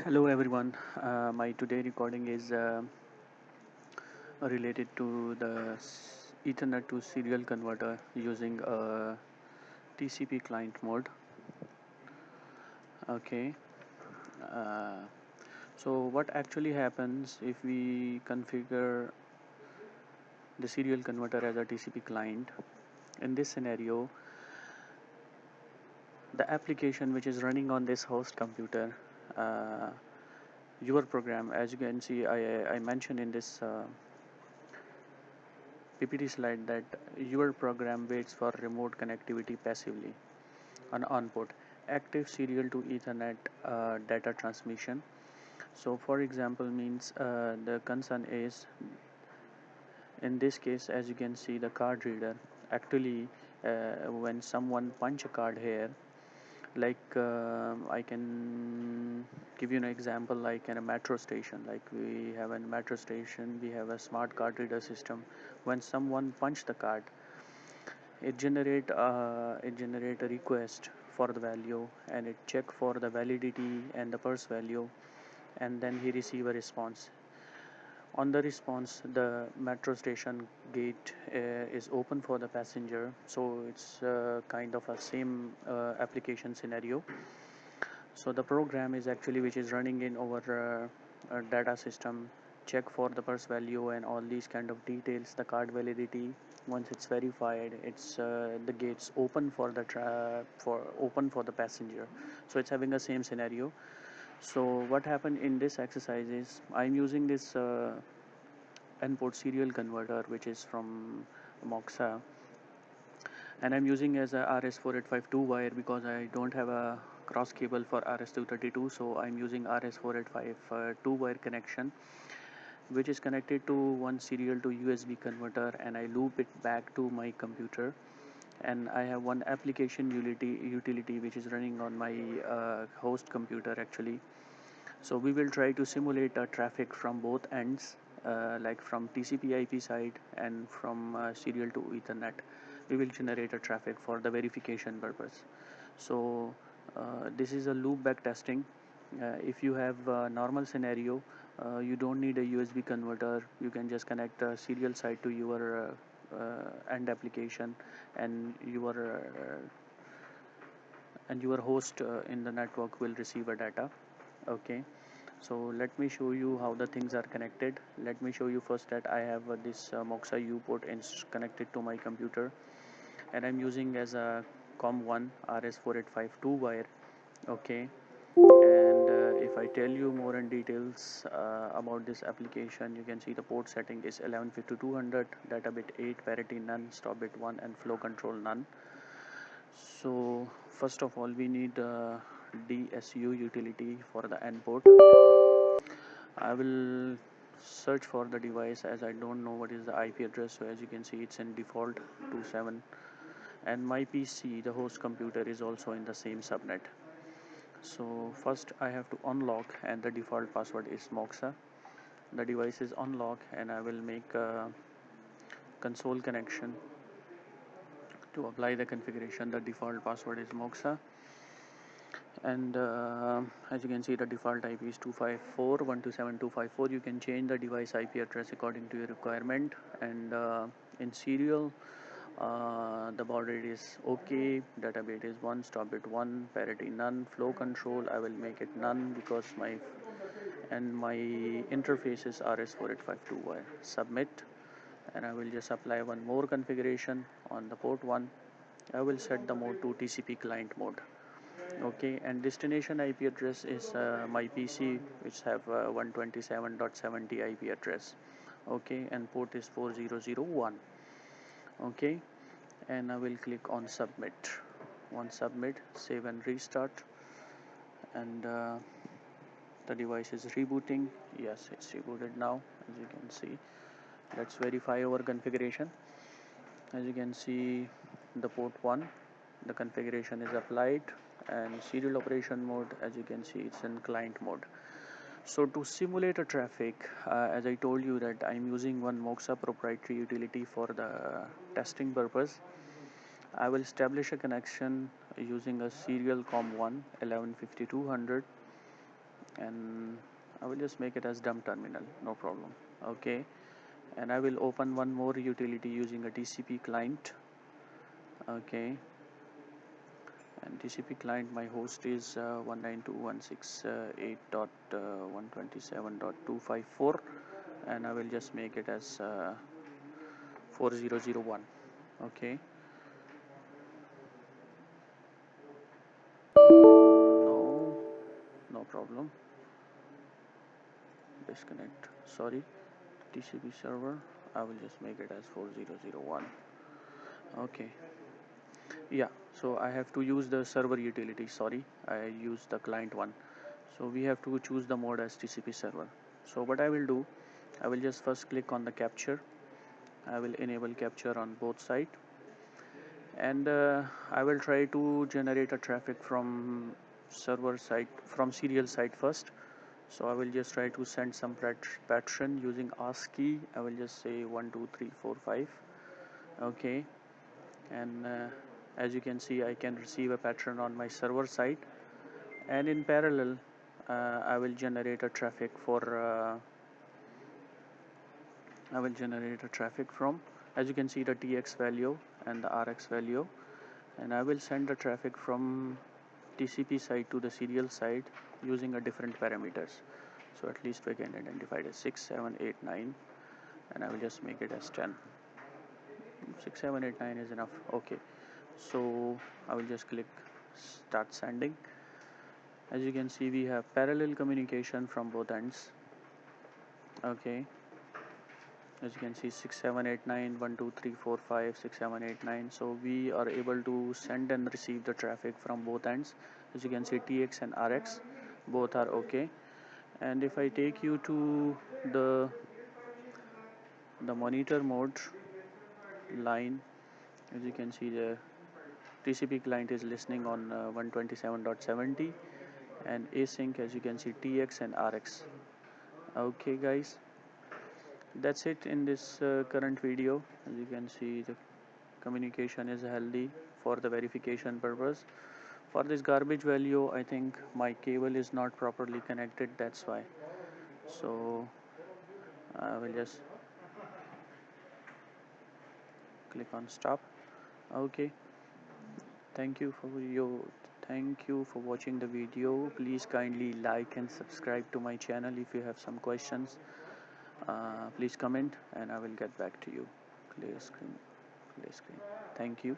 Hello everyone. My today recording is related to the Ethernet to serial converter using a TCP client mode. Okay. Uh, so what actually happens if we configure the serial converter as a TCP client? In this scenario, the application which is running on this host computer, uh, your program, as you can see, I mentioned in this PPT slide that your program waits for remote connectivity passively on port active serial to Ethernet data transmission. So for example means the concern is in this case, as you can see, the card reader actually when someone punch a card here, like I can give you an example, like in a metro station, like we have a metro station, we have a smart card reader system. When someone punch the card, it generate a request for the value, and it check for the validity and the purse value, and then he receive a response. On the response, the metro station gate is open for the passenger, so it's kind of a same application scenario. So the program is actually which is running in our data system, check for the purse value and all these kind of details, the card validity. Once it's verified, it's the gates open for the passenger. So it's having the same scenario. So what happened in this exercise is I'm using this N-port serial converter which is from Moxa, and I'm using as a RS485 wire because I don't have a cross cable for RS232, so I'm using RS485 wire connection, which is connected to one serial to USB converter, and I loop it back to my computer. And I have one application utility which is running on my host computer actually. So we will try to simulate a traffic from both ends, like from TCP IP side and from serial to Ethernet. We will generate a traffic for the verification purpose. So this is a loop back testing. If you have a normal scenario, you don't need a USB converter. You can just connect a serial side to your end application, and your host in the network will receive a data. Okay, so let me show you how the things are connected. Let me show you first that I have this Moxa U port connected to my computer, and I'm using as a COM1 RS4852 wire. Okay, and if I tell you more in details about this application, you can see the port setting is 115200, data bit 8, parity none, stop bit 1, and flow control none. So first of all, we need DSU utility for the N port. I will search for the device as I don't know what is the IP address. So as you can see, it's in default 27, and my PC, the host computer, is also in the same subnet. So first I have to unlock, and the default password is Moxa. The device is unlocked, and I will make a console connection to apply the configuration. The default password is Moxa, and as you can see, the default IP is 254.127.254. You can change the device IP address according to your requirement. And in serial, the baud rate is okay, data bit is 1, stop bit 1, parity none, flow control I will make it none because my interface is RS4852 wire. Submit, and I will just apply one more configuration on the port 1. I will set the mode to TCP client mode. Okay, and destination IP address is my PC, which have 127.70 IP address. Okay, and port is 4001. Okay, and I will click on submit. Once submit, save and restart, and the device is rebooting. Yes, it's rebooted now, as you can see. Let's verify our configuration. As you can see, the port 1, the configuration is applied, and serial operation mode, as you can see, it's in client mode. So to simulate a traffic, as I told you that I'm using one Moxa proprietary utility for the testing purpose. I will establish a connection using a serial COM1 115200, and I will just make it as dump terminal, no problem. Okay, and I will open one more utility using a TCP client. Okay, and TCP client, my host is 192.168.127.254, and I will just make it as 4001. Okay, no, no problem. Disconnect, sorry, TCP server, I will just make it as 4001. Okay, yeah, so I have to use the server utility, sorry, I use the client one. So we have to choose the mode as TCP server. So what I will do, I will just first click on the capture. I will enable capture on both sides, and I will try to generate a traffic from server side, from serial side first. So I will just try to send some pattern using ASCII. I will just say 1 2 3 4 5. Okay, and as you can see, I can receive a pattern on my server side, and in parallel I will generate a traffic for I will generate a traffic from, as you can see, the TX value and the RX value, and I will send the traffic from TCP side to the serial side using a different parameters. So at least we can identify it as 6 7 8 9, and I will just make it as 10. 6 7 8 9 is enough. Okay, so I will just click start sending. As you can see, we have parallel communication from both ends. Okay, as you can see, 6 7 8 9 1 2 3 4 5 6 7 8 9. So we are able to send and receive the traffic from both ends. As you can see, TX and RX both are okay. And if I take you to the monitor mode line, as you can see, the TCP client is listening on 127.70, and async, as you can see, TX and RX. Okay guys, that's it in this current video. As you can see, the communication is healthy for the verification purpose. For this garbage value, I think my cable is not properly connected, that's why. So I will just click on stop. Okay, thank you for your thank you for watching the video. Please kindly like and subscribe to my channel. If you have some questions, please comment and I will get back to you. Clear screen, clear screen. Thank you.